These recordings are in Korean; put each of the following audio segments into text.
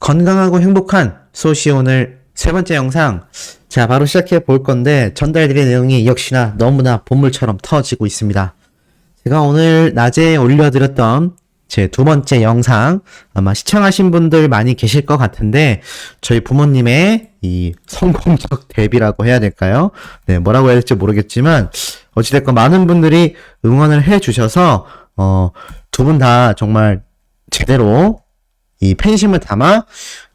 건강하고 행복한 소시 오늘 세 번째 영상. 자, 바로 시작해 볼 건데 전달드릴 내용이 역시나 너무나 본물처럼 터지고 있습니다. 제가 오늘 낮에 올려드렸던 제 두 번째 영상, 아마 시청하신 분들 많이 계실 것 같은데 저희 부모님의 이 성공적 데뷔라고 해야 될까요? 네, 뭐라고 해야 될지 모르겠지만 어찌됐건 많은 분들이 응원을 해 주셔서 두 분 다 정말 제대로 이 팬심을 담아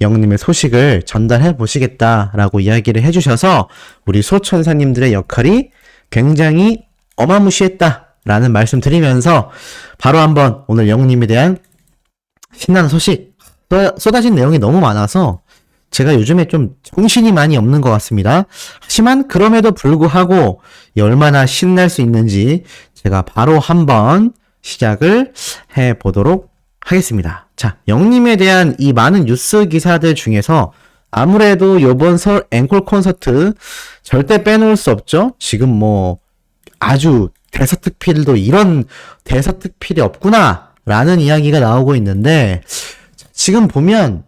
영님의 소식을 전달해 보시겠다라고 이야기를 해주셔서 우리 소천사님들의 역할이 굉장히 어마무시했다라는 말씀 드리면서 바로 한번 오늘 영님에 대한 신나는 소식, 쏟아진 내용이 너무 많아서 제가 요즘에 좀 정신이 많이 없는 것 같습니다. 하지만 그럼에도 불구하고 얼마나 신날 수 있는지 제가 바로 한번 시작을 해 보도록 하겠습니다. 자, 영님에 대한 이 많은 뉴스 기사들 중에서 아무래도 요번 설 앵콜 콘서트 절대 빼놓을 수 없죠. 지금 뭐 아주 대서특필도 이런 대서특필이 없구나 라는 이야기가 나오고 있는데, 지금 보면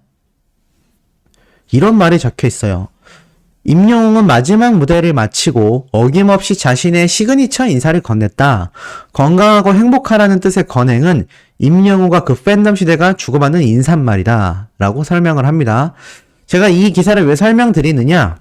이런 말이 적혀 있어요. 임영웅은 마지막 무대를 마치고 어김없이 자신의 시그니처 인사를 건넸다. 건강하고 행복하라는 뜻의 건행은 임영웅과 그 팬덤 시대가 주고받는 인사말이다 라고 설명을 합니다. 제가 이 기사를 왜 설명드리느냐,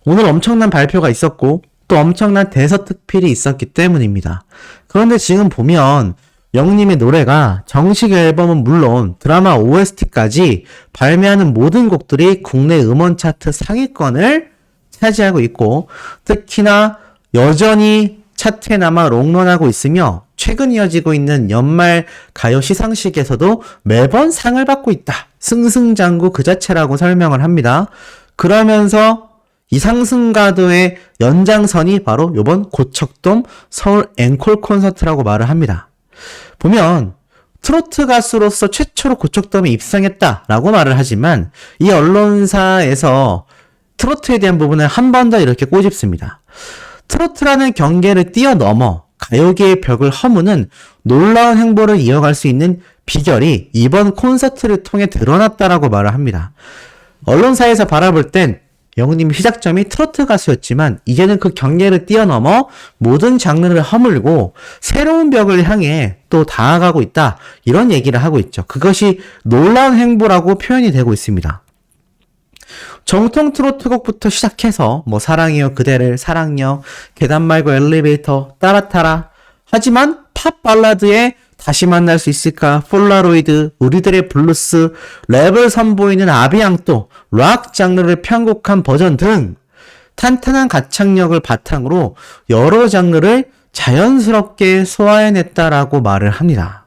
오늘 엄청난 발표가 있었고 또 엄청난 대서특필이 있었기 때문입니다. 그런데 지금 보면 영님의 노래가 정식 앨범은 물론 드라마 OST까지 발매하는 모든 곡들이 국내 음원 차트 상위권을 차지하고 있고, 특히나 여전히 차트에 남아 롱런하고 있으며 최근 이어지고 있는 연말 가요 시상식에서도 매번 상을 받고 있다. 승승장구 그 자체라고 설명을 합니다. 그러면서 이 상승가도의 연장선이 바로 이번 고척돔 서울 앵콜 콘서트라고 말을 합니다. 보면 트로트 가수로서 최초로 고척돔에 입성했다라고 말을 하지만 이 언론사에서 트로트에 대한 부분을 한 번 더 이렇게 꼬집습니다. 트로트라는 경계를 뛰어넘어 가요계의 벽을 허무는 놀라운 행보를 이어갈 수 있는 비결이 이번 콘서트를 통해 드러났다라고 말을 합니다. 언론사에서 바라볼 땐 영웅님 시작점이 트로트 가수였지만 이제는 그 경계를 뛰어넘어 모든 장르를 허물고 새로운 벽을 향해 또 다가가고 있다, 이런 얘기를 하고 있죠. 그것이 놀라운 행보라고 표현이 되고 있습니다. 정통 트로트곡부터 시작해서 뭐 사랑해요 그대를, 사랑요, 계단 말고 엘리베이터, 따라타라, 하지만 팝 발라드에 다시 만날 수 있을까, 폴라로이드, 우리들의 블루스, 랩을 선보이는 아비앙또, 락 장르를 편곡한 버전 등 탄탄한 가창력을 바탕으로 여러 장르를 자연스럽게 소화해냈다라고 말을 합니다.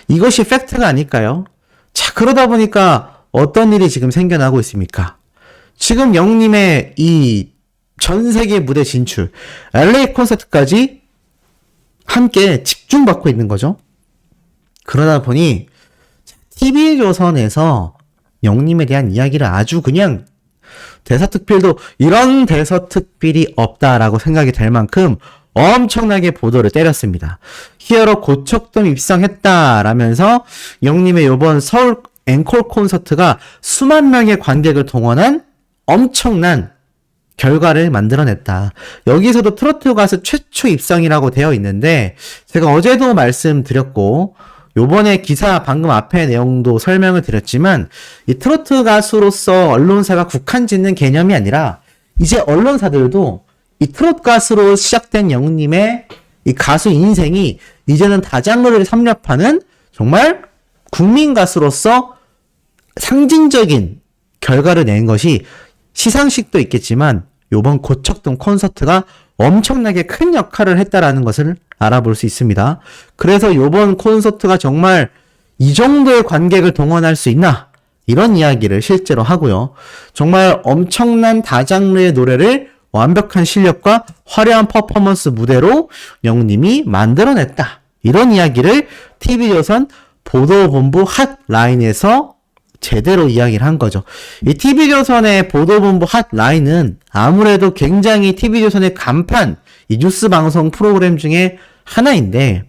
이것이 팩트가 아닐까요? 자, 그러다 보니까 어떤 일이 지금 생겨나고 있습니까? 지금 영님의 이 전 세계 무대 진출, LA 콘서트까지 함께 집중받고 있는 거죠. 그러다 보니 TV조선에서 영님에 대한 이야기를 아주 그냥 대서특필도 이런 대서특필이 없다라고 생각이 될 만큼 엄청나게 보도를 때렸습니다. 히어로 고척돔 입성했다라면서 영님의 이번 서울 앵콜 콘서트가 수만 명의 관객을 동원한 엄청난 결과를 만들어냈다. 여기서도 트로트 가수 최초 입성이라고 되어 있는데, 제가 어제도 말씀드렸고 요번에 기사 방금 앞에 내용도 설명을 드렸지만 이 트로트 가수로서 언론사가 국한 짓는 개념이 아니라 이제 언론사들도 이 트로트 가수로 시작된 영웅님의 이 가수 인생이 이제는 다장르를 섭렵하는 정말 국민 가수로서 상징적인 결과를 낸 것이 시상식도 있겠지만 요번 고척돔 콘서트가 엄청나게 큰 역할을 했다라는 것을 알아볼 수 있습니다. 그래서 요번 콘서트가 정말 이 정도의 관객을 동원할 수 있나? 이런 이야기를 실제로 하고요. 정말 엄청난 다장르의 노래를 완벽한 실력과 화려한 퍼포먼스 무대로 영웅님이 만들어냈다, 이런 이야기를 TV조선 보도본부 핫라인에서 제대로 이야기를 한 거죠. 이 TV조선의 보도본부 핫라인은 아무래도 굉장히 TV조선의 간판, 이 뉴스 방송 프로그램 중에 하나인데,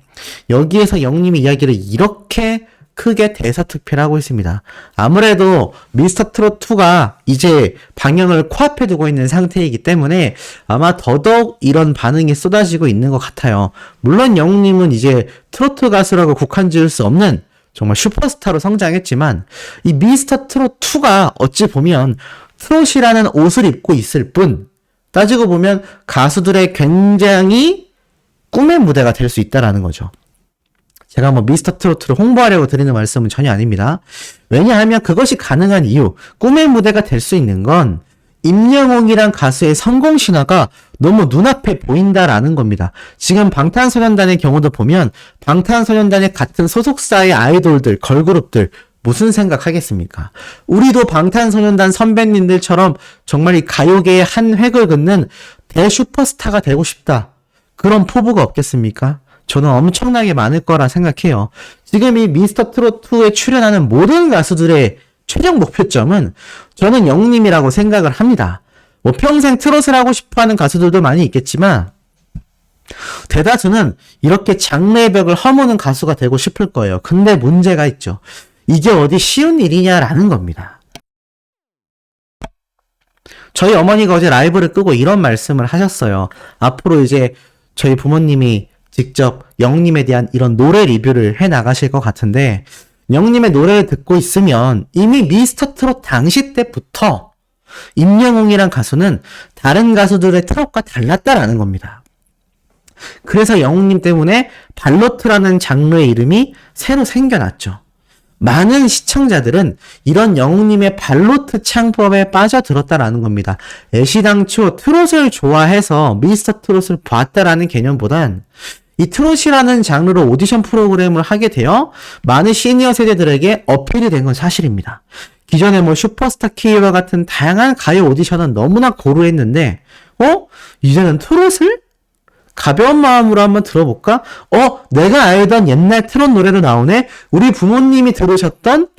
여기에서 영님이 이야기를 이렇게 크게 대서특필하고 있습니다. 아무래도 미스터트롯2가 이제 방영을 코앞에 두고 있는 상태이기 때문에 아마 더더욱 이런 반응이 쏟아지고 있는 것 같아요. 물론 영웅님은 이제 트로트 가수라고 국한 지을 수 없는 정말 슈퍼스타로 성장했지만 이 미스터트롯2가 어찌 보면 트롯이라는 옷을 입고 있을 뿐 따지고 보면 가수들의 굉장히 꿈의 무대가 될 수 있다라는 거죠. 제가 뭐 미스터트로트를 홍보하려고 드리는 말씀은 전혀 아닙니다. 왜냐하면 그것이 가능한 이유, 꿈의 무대가 될 수 있는 건 임영웅이란 가수의 성공 신화가 너무 눈앞에 보인다라는 겁니다. 지금 방탄소년단의 경우도 보면 방탄소년단의 같은 소속사의 아이돌들, 걸그룹들 무슨 생각하겠습니까? 우리도 방탄소년단 선배님들처럼 정말 이 가요계의 한 획을 긋는 대슈퍼스타가 되고 싶다. 그런 포부가 없겠습니까? 저는 엄청나게 많을 거라 생각해요. 지금 이 미스터트롯2에 출연하는 모든 가수들의 최종 목표점은 저는 영웅님이라고 생각을 합니다. 뭐 평생 트롯을 하고 싶어하는 가수들도 많이 있겠지만 대다수는 이렇게 장르의 벽을 허무는 가수가 되고 싶을 거예요. 근데 문제가 있죠. 이게 어디 쉬운 일이냐라는 겁니다. 저희 어머니가 어제 라이브를 끄고 이런 말씀을 하셨어요. 앞으로 이제 저희 부모님이 직접 영웅님에 대한 이런 노래 리뷰를 해 나가실 것 같은데 영웅님의 노래를 듣고 있으면 이미 미스터트롯 당시 때부터 임영웅이란 가수는 다른 가수들의 트롯과 달랐다라는 겁니다. 그래서 영웅님 때문에 발로트라는 장르의 이름이 새로 생겨났죠. 많은 시청자들은 이런 영웅님의 발로트 창법에 빠져들었다라는 겁니다. 애시당초 트롯을 좋아해서 미스터트롯을 봤다라는 개념보단 이 트롯이라는 장르로 오디션 프로그램을 하게 되어 많은 시니어 세대들에게 어필이 된 건 사실입니다. 기존에 뭐 슈퍼스타 K와 같은 다양한 가요 오디션은 너무나 고루했는데 이제는 트롯을? 가벼운 마음으로 한번 들어볼까? 내가 알던 옛날 트롯 노래도 나오네? 우리 부모님이 들으셨던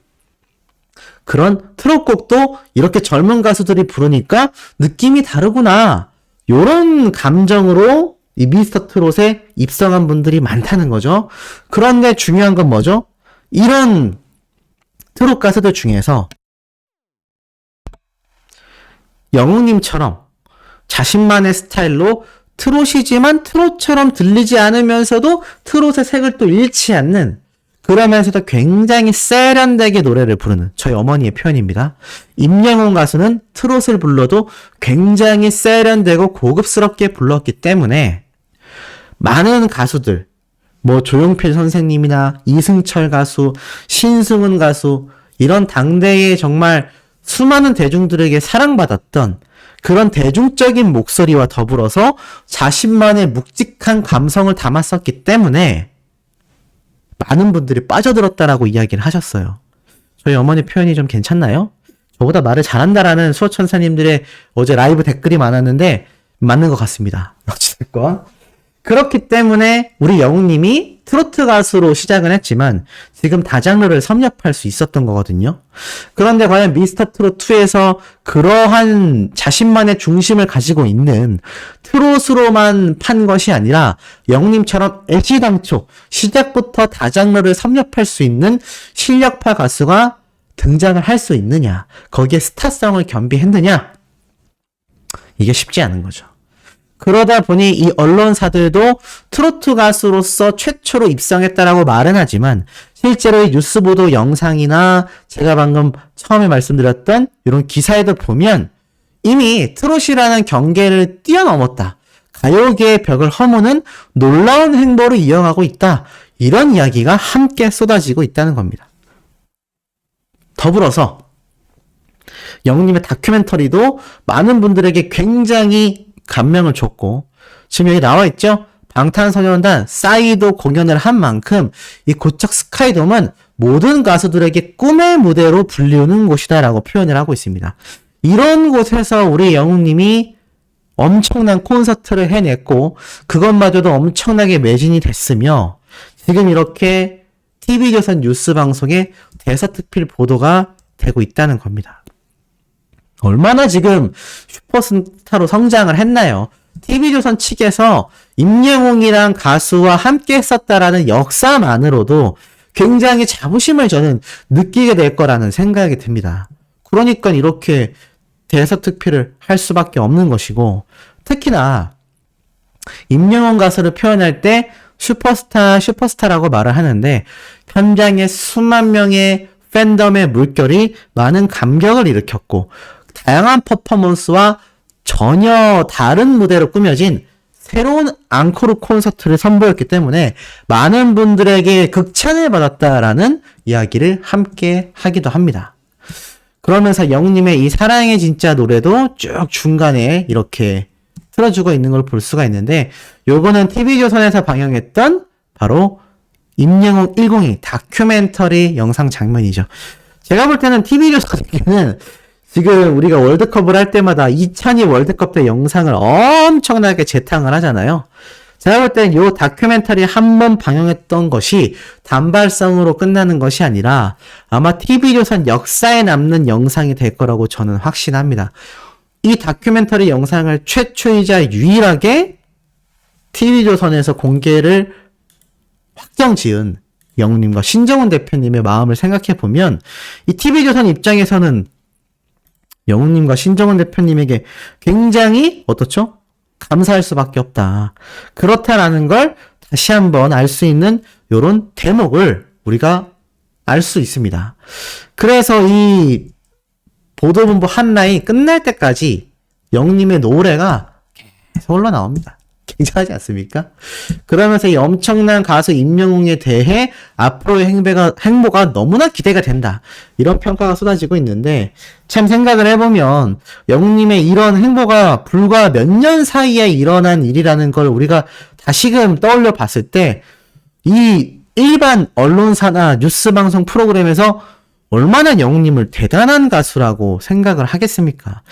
그런 트롯곡도 이렇게 젊은 가수들이 부르니까 느낌이 다르구나. 요런 감정으로 이 미스터트롯에 입성한 분들이 많다는 거죠. 그런데 중요한 건 뭐죠? 이런 트롯 가수들 중에서 영웅님처럼 자신만의 스타일로 트롯이지만 트롯처럼 들리지 않으면서도 트롯의 색을 또 잃지 않는 그러면서도 굉장히 세련되게 노래를 부르는 저희 어머니의 표현입니다. 임영웅 가수는 트롯을 불러도 굉장히 세련되고 고급스럽게 불렀기 때문에 많은 가수들 뭐 조용필 선생님이나 이승철 가수, 신승훈 가수 이런 당대의 정말 수많은 대중들에게 사랑받았던 그런 대중적인 목소리와 더불어서 자신만의 묵직한 감성을 담았었기 때문에 많은 분들이 빠져들었다라고 이야기를 하셨어요. 저희 어머니 표현이 좀 괜찮나요? 저보다 말을 잘한다라는 수호천사님들의 어제 라이브 댓글이 많았는데 맞는 것 같습니다. 어찌됐건 그렇기 때문에 우리 영웅님이 트로트 가수로 시작은 했지만 지금 다장르를 섭렵할 수 있었던 거거든요. 그런데 과연 미스터트롯2에서 그러한 자신만의 중심을 가지고 있는 트롯으로만 판 것이 아니라 영웅님처럼 애시당초 시작부터 다장르를 섭렵할 수 있는 실력파 가수가 등장을 할 수 있느냐, 거기에 스타성을 겸비했느냐, 이게 쉽지 않은 거죠. 그러다 보니 이 언론사들도 트로트 가수로서 최초로 입성했다라고 말은 하지만 실제로 이 뉴스 보도 영상이나 제가 방금 처음에 말씀드렸던 이런 기사에도 보면 이미 트롯이라는 경계를 뛰어넘었다. 가요계의 벽을 허무는 놀라운 행보를 이어가고 있다. 이런 이야기가 함께 쏟아지고 있다는 겁니다. 더불어서 영웅님의 다큐멘터리도 많은 분들에게 굉장히 감명을 줬고 지금 여기 나와 있죠? 방탄소년단 싸이도 공연을 한 만큼 이 고척 스카이돔은 모든 가수들에게 꿈의 무대로 불리우는 곳이다 라고 표현을 하고 있습니다. 이런 곳에서 우리 영웅님이 엄청난 콘서트를 해냈고 그것마저도 엄청나게 매진이 됐으며 지금 이렇게 TV조선 뉴스 방송에 대서특필 보도가 되고 있다는 겁니다. 얼마나 지금 슈퍼스타로 성장을 했나요? TV조선 측에서 임영웅이란 가수와 함께 했었다라는 역사만으로도 굉장히 자부심을 저는 느끼게 될 거라는 생각이 듭니다. 그러니까 이렇게 대서특필을 할 수밖에 없는 것이고, 특히나 임영웅 가수를 표현할 때 슈퍼스타라고 말을 하는데, 현장에 수만 명의 팬덤의 물결이 많은 감격을 일으켰고, 다양한 퍼포먼스와 전혀 다른 무대로 꾸며진 새로운 앙코르 콘서트를 선보였기 때문에 많은 분들에게 극찬을 받았다라는 이야기를 함께 하기도 합니다. 그러면서 영웅님의 이 사랑의 진짜 노래도 쭉 중간에 이렇게 틀어주고 있는 걸 볼 수가 있는데, 요거는 TV조선에서 방영했던 바로 임영웅 102 다큐멘터리 영상 장면이죠. 제가 볼 때는 TV조선에게는 지금 우리가 월드컵을 할 때마다 2002 월드컵 때 영상을 엄청나게 재탕을 하잖아요. 제가 볼 땐 요 다큐멘터리 한 번 방영했던 것이 단발성으로 끝나는 것이 아니라 아마 TV조선 역사에 남는 영상이 될 거라고 저는 확신합니다. 이 다큐멘터리 영상을 최초이자 유일하게 TV조선에서 공개를 확정 지은 영웅님과 신정훈 대표님의 마음을 생각해보면 이 TV조선 입장에서는 영웅님과 신정훈 대표님에게 굉장히 어떻죠? 감사할 수밖에 없다. 그렇다라는 걸 다시 한번 알 수 있는 요런 대목을 우리가 알 수 있습니다. 그래서 이 보도본부 한라인 끝날 때까지 영웅님의 노래가 계속 흘러나옵니다. 굉장하지 않습니까? 그러면서 이 엄청난 가수 임영웅에 대해 앞으로의 행보가 너무나 기대가 된다. 이런 평가가 쏟아지고 있는데, 참 생각을 해보면 영웅님의 이런 행보가 불과 몇 년 사이에 일어난 일이라는 걸 우리가 다시금 떠올려 봤을 때, 이 일반 언론사나 뉴스방송 프로그램에서 얼마나 영웅님을 대단한 가수라고 생각을 하겠습니까?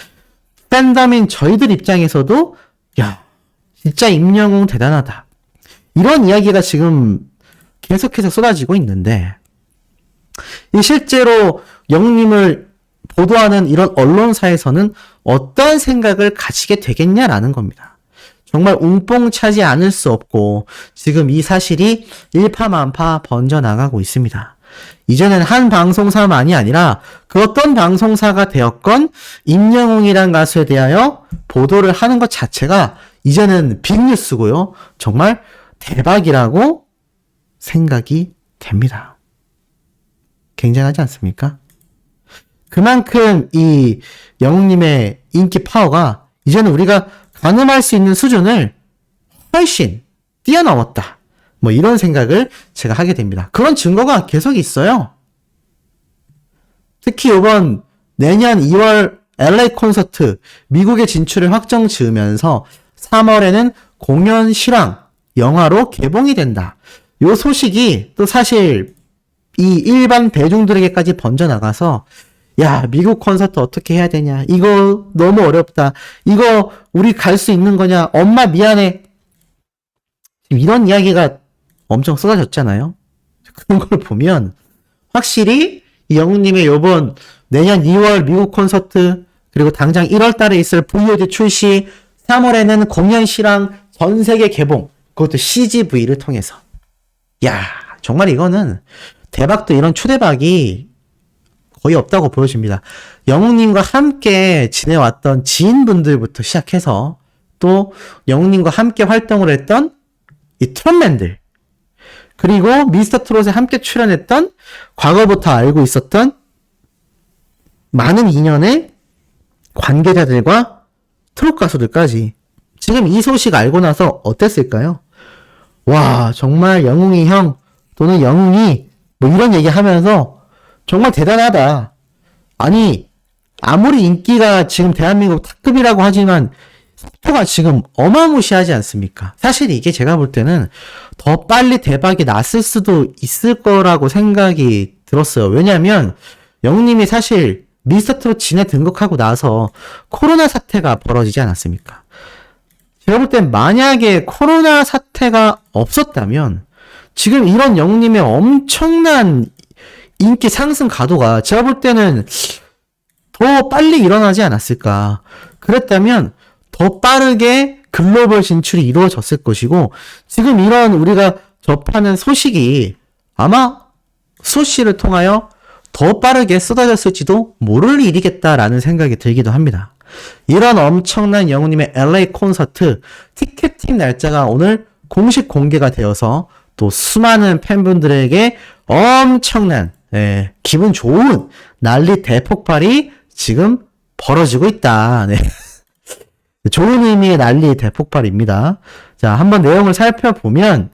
팬덤인 저희들 입장에서도 야, 진짜 임영웅 대단하다. 이런 이야기가 지금 계속해서 쏟아지고 있는데, 이 실제로 영웅님을 보도하는 이런 언론사에서는 어떤 생각을 가지게 되겠냐라는 겁니다. 정말 웅뽕차지 않을 수 없고 지금 이 사실이 일파만파 번져나가고 있습니다. 이제는 한 방송사만이 아니라 그 어떤 방송사가 되었건 임영웅이란 가수에 대하여 보도를 하는 것 자체가 이제는 빅뉴스고요. 정말 대박이라고 생각이 됩니다. 굉장하지 않습니까? 그만큼 이 영웅님의 인기 파워가 이제는 우리가 가늠할 수 있는 수준을 훨씬 뛰어넘었다. 뭐 이런 생각을 제가 하게 됩니다. 그런 증거가 계속 있어요. 특히 이번 내년 2월 LA 콘서트 미국의 진출을 확정 지으면서 3월에는 공연 실황 영화로 개봉이 된다. 요 소식이 또 사실 이 일반 대중들에게까지 번져나가서 야, 미국 콘서트 어떻게 해야 되냐. 이거 너무 어렵다. 이거 우리 갈 수 있는 거냐. 엄마 미안해. 이런 이야기가 엄청 쏟아졌잖아요. 그런 걸 보면 확실히 이 영웅님의 요번 내년 2월 미국 콘서트 그리고 당장 1월 달에 있을 VOD 출시 3월에는 공연 실황 전 세계 개봉 그것도 CGV를 통해서 야 정말 이거는 대박도 이런 초대박이 거의 없다고 보여집니다. 영웅님과 함께 지내왔던 지인분들부터 시작해서 또 영웅님과 함께 활동을 했던 이 트롯맨들 그리고 미스터트롯에 함께 출연했던 과거부터 알고 있었던 많은 인연의 관계자들과 트롯 가수들까지 지금 이 소식 알고 나서 어땠을까요? 와 정말 영웅이 형 또는 영웅이 뭐 이런 얘기 하면서 정말 대단하다. 아니 아무리 인기가 지금 대한민국 탑급이라고 하지만 속도가 지금 어마무시하지 않습니까? 사실 이게 제가 볼 때는 더 빨리 대박이 났을 수도 있을 거라고 생각이 들었어요. 왜냐하면 영웅님이 사실 미스터트롯 진에 등극하고 나서 코로나 사태가 벌어지지 않았습니까? 제가 볼 땐 만약에 코로나 사태가 없었다면 지금 이런 영웅님의 엄청난 인기 상승 가도가 제가 볼 때는 더 빨리 일어나지 않았을까. 그랬다면 더 빠르게 글로벌 진출이 이루어졌을 것이고 지금 이런 우리가 접하는 소식이 아마 소씨를 통하여 더 빠르게 쏟아졌을지도 모를 일이겠다라는 생각이 들기도 합니다. 이런 엄청난 영우님의 LA 콘서트 티켓팅 날짜가 오늘 공식 공개가 되어서 또 수많은 팬분들에게 엄청난 기분 좋은 난리 대폭발이 지금 벌어지고 있다. 네. 좋은 의미의 난리 대폭발입니다. 자, 한번 내용을 살펴보면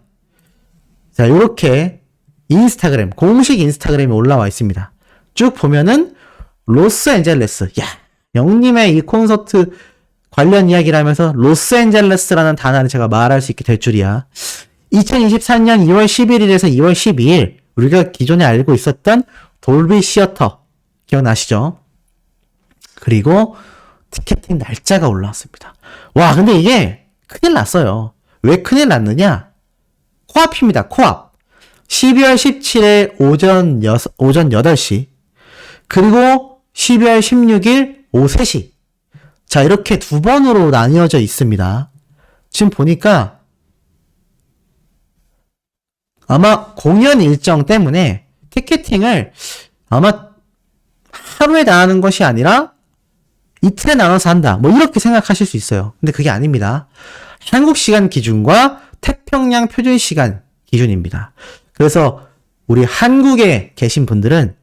자, 이렇게 인스타그램, 공식 인스타그램이 올라와 있습니다. 쭉 보면은 로스앤젤레스. 야, 영님의 이 콘서트 관련 이야기를 하면서 로스앤젤레스라는 단어를 제가 말할 수 있게 될 줄이야. 2024년 2월 11일에서 2월 12일 우리가 기존에 알고 있었던 돌비 시어터 기억나시죠? 그리고 티켓팅 날짜가 올라왔습니다. 와, 근데 이게 큰일 났어요. 왜 큰일 났느냐? 코앞입니다. 코앞. 12월 17일 오전 8시 그리고 12월 16일 오후 3시. 자, 이렇게 두 번으로 나뉘어져 있습니다. 지금 보니까 아마 공연 일정 때문에 티켓팅을 아마 하루에 다 하는 것이 아니라 이틀에 나눠서 한다. 뭐 이렇게 생각하실 수 있어요. 근데 그게 아닙니다. 한국 시간 기준과 태평양 표준 시간 기준입니다. 그래서 우리 한국에 계신 분들은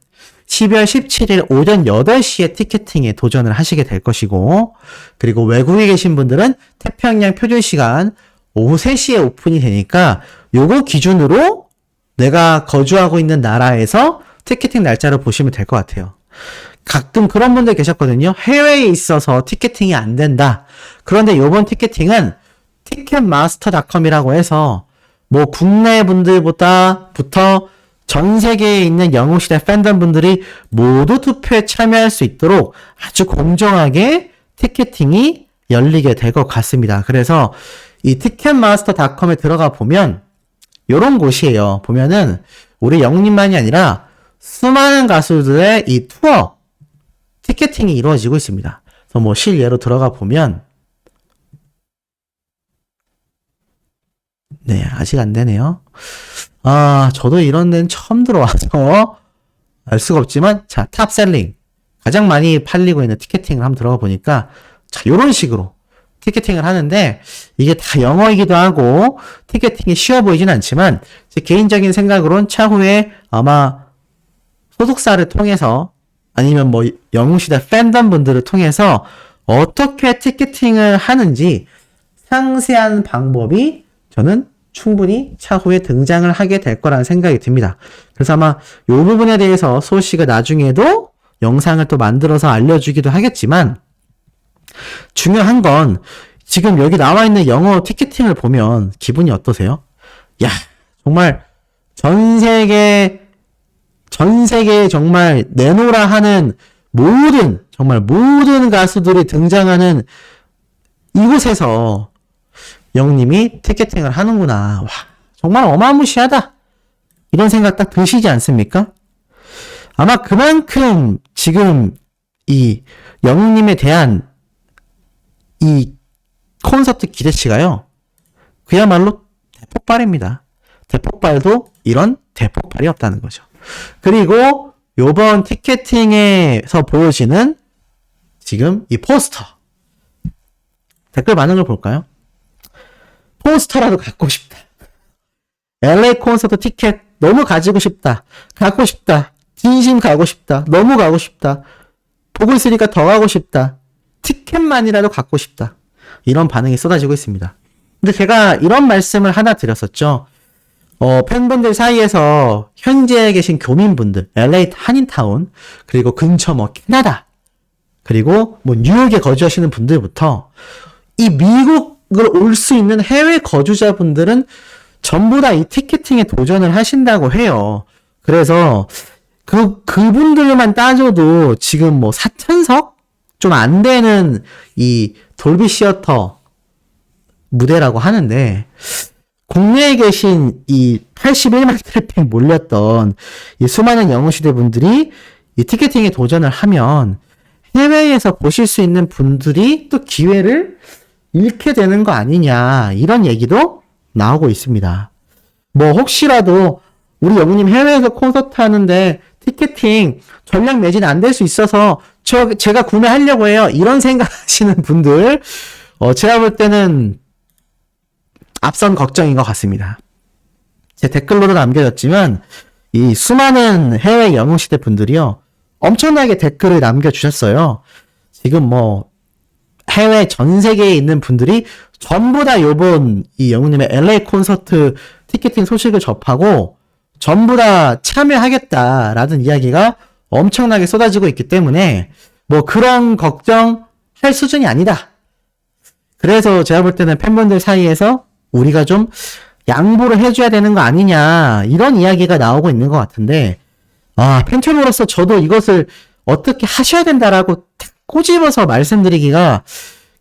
12월 17일 오전 8시에 티켓팅에 도전을 하시게 될 것이고, 그리고 외국에 계신 분들은 태평양 표준 시간 오후 3시에 오픈이 되니까 요거 기준으로 내가 거주하고 있는 나라에서 티켓팅 날짜를 보시면 될 것 같아요. 가끔 그런 분들 계셨거든요. 해외에 있어서 티켓팅이 안 된다. 그런데 요번 티켓팅은 티켓마스터닷컴이라고 해서 뭐 국내 분들부터 전 세계에 있는 영웅시대 팬덤 분들이 모두 투표에 참여할 수 있도록 아주 공정하게 티켓팅이 열리게 될 것 같습니다. 그래서 이 티켓마스터닷컴에 들어가 보면 요런 곳이에요. 보면은 우리 영웅님만이 아니라 수많은 가수들의 이 투어 티켓팅이 이루어지고 있습니다. 그래서 뭐 실예로 들어가 보면 네, 아직 안 되네요. 아, 저도 이런 데는 처음 들어와서 알 수가 없지만 자, 탑셀링 가장 많이 팔리고 있는 티켓팅을 한번 들어가 보니까 자, 요런 식으로 티켓팅을 하는데 이게 다 영어이기도 하고 티켓팅이 쉬워 보이진 않지만 제 개인적인 생각으로는 차후에 아마 소속사를 통해서 아니면 뭐 영웅시대 팬덤 분들을 통해서 어떻게 티켓팅을 하는지 상세한 방법이 저는 충분히 차후에 등장을 하게 될 거라는 생각이 듭니다. 그래서 아마 이 부분에 대해서 소씨가 나중에도 영상을 또 만들어서 알려주기도 하겠지만 중요한 건 지금 여기 나와 있는 영어 티켓팅을 보면 기분이 어떠세요? 야, 정말 전 세계에 정말 내노라 하는 정말 모든 가수들이 등장하는 이곳에서 영님이 티켓팅을 하는구나. 와, 정말 어마무시하다. 이런 생각 딱 드시지 않습니까? 아마 그만큼 지금 이 영님에 대한 이 콘서트 기대치가요. 그야말로 대폭발입니다. 대폭발도 이런 대폭발이 없다는 거죠. 그리고 요번 티켓팅에서 보여지는 지금 이 포스터. 댓글 반응을 볼까요? 포스터라도 갖고 싶다. LA 콘서트 티켓 너무 가지고 싶다. 갖고 싶다. 진심 가고 싶다. 너무 가고 싶다. 보고 있으니까 더 가고 싶다. 티켓만이라도 갖고 싶다. 이런 반응이 쏟아지고 있습니다. 근데 제가 이런 말씀을 하나 드렸었죠. 팬분들 사이에서 현재 계신 교민분들, LA 한인타운, 그리고 근처 뭐 캐나다, 그리고 뭐 뉴욕에 거주하시는 분들부터 이 미국을 올 수 있는 해외 거주자분들은 전부 다 이 티켓팅에 도전을 하신다고 해요. 그래서 그분들만 따져도 지금 뭐 4,000석? 좀 안 되는 이 돌비 시어터 무대라고 하는데, 국내에 계신 이 81만 트래픽 몰렸던 이 수많은 영웅시대 분들이 이 티켓팅에 도전을 하면 해외에서 보실 수 있는 분들이 또 기회를 잃게 되는 거 아니냐, 이런 얘기도 나오고 있습니다. 뭐 혹시라도 우리 영우님 해외에서 콘서트 하는데 티켓팅 전량 매진 안 될 수 있어서 제가 구매하려고 해요. 이런 생각하시는 분들, 제가 볼 때는 앞선 걱정인 것 같습니다. 제 댓글로도 남겨졌지만 이 수많은 해외 영웅시대 분들이요, 엄청나게 댓글을 남겨주셨어요. 지금 뭐 해외 전 세계에 있는 분들이 전부 다 요번 이 영웅님의 LA 콘서트 티켓팅 소식을 접하고 전부 다 참여하겠다라는 이야기가 엄청나게 쏟아지고 있기 때문에 뭐 그런 걱정할 수준이 아니다. 그래서 제가 볼 때는 팬분들 사이에서 우리가 좀 양보를 해줘야 되는 거 아니냐, 이런 이야기가 나오고 있는 것 같은데, 팬튜버로서 저도 이것을 어떻게 하셔야 된다라고 탁 꼬집어서 말씀드리기가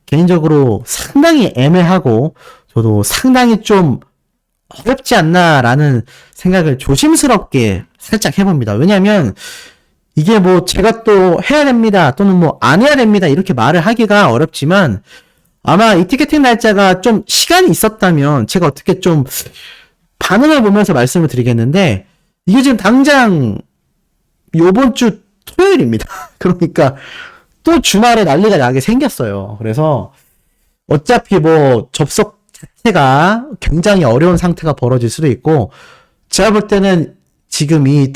개인적으로 상당히 애매하고 저도 상당히 좀 어렵지 않나라는 생각을 조심스럽게 살짝 해봅니다. 왜냐하면 이게 뭐 제가 또 해야 됩니다 또는 뭐 안 해야 됩니다 이렇게 말을 하기가 어렵지만, 아마 이 티켓팅 날짜가 좀 시간이 있었다면 제가 어떻게 좀 반응을 보면서 말씀을 드리겠는데, 이게 지금 당장 요번 주 토요일입니다. 그러니까 또 주말에 난리가 나게 생겼어요. 그래서 어차피 뭐 접속 자체가 굉장히 어려운 상태가 벌어질 수도 있고, 제가 볼 때는 지금 이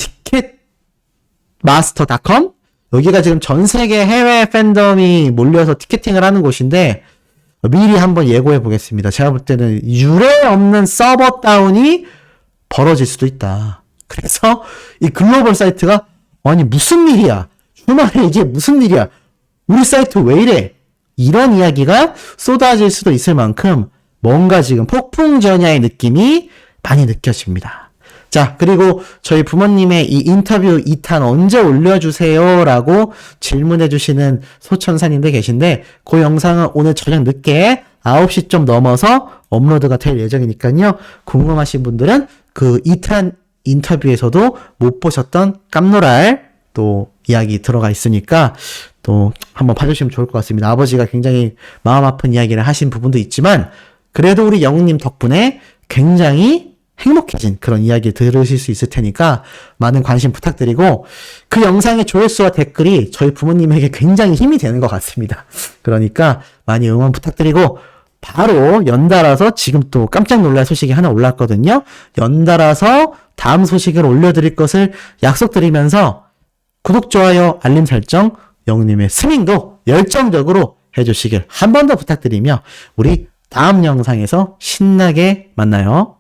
티켓마스터.com, 여기가 지금 전 세계 해외 팬덤이 몰려서 티켓팅을 하는 곳인데 미리 한번 예고해 보겠습니다. 제가 볼 때는 유례 없는 서버 다운이 벌어질 수도 있다. 그래서 이 글로벌 사이트가 아니 무슨 일이야, 주말에 이게 무슨 일이야, 우리 사이트 왜 이래, 이런 이야기가 쏟아질 수도 있을 만큼 뭔가 지금 폭풍전야의 느낌이 많이 느껴집니다. 자, 그리고 저희 부모님의 이 인터뷰 2탄 언제 올려주세요 라고 질문해 주시는 소천사님들 계신데, 그 영상은 오늘 저녁 늦게 9시 좀 넘어서 업로드가 될 예정이니까요. 궁금하신 분들은 그 2탄 인터뷰에서도 못 보셨던 깜놀할 또 이야기 들어가 있으니까 또 한번 봐주시면 좋을 것 같습니다. 아버지가 굉장히 마음 아픈 이야기를 하신 부분도 있지만 그래도 우리 영웅님 덕분에 굉장히 행복해진 그런 이야기 들으실 수 있을 테니까 많은 관심 부탁드리고, 그 영상의 조회수와 댓글이 저희 부모님에게 굉장히 힘이 되는 것 같습니다. 그러니까 많이 응원 부탁드리고, 바로 연달아서 지금 또 깜짝 놀랄 소식이 하나 올랐거든요. 연달아서 다음 소식을 올려드릴 것을 약속드리면서 구독, 좋아요, 알림 설정, 영웅님의 스밍도 열정적으로 해주시길 한 번 더 부탁드리며 우리 다음 영상에서 신나게 만나요.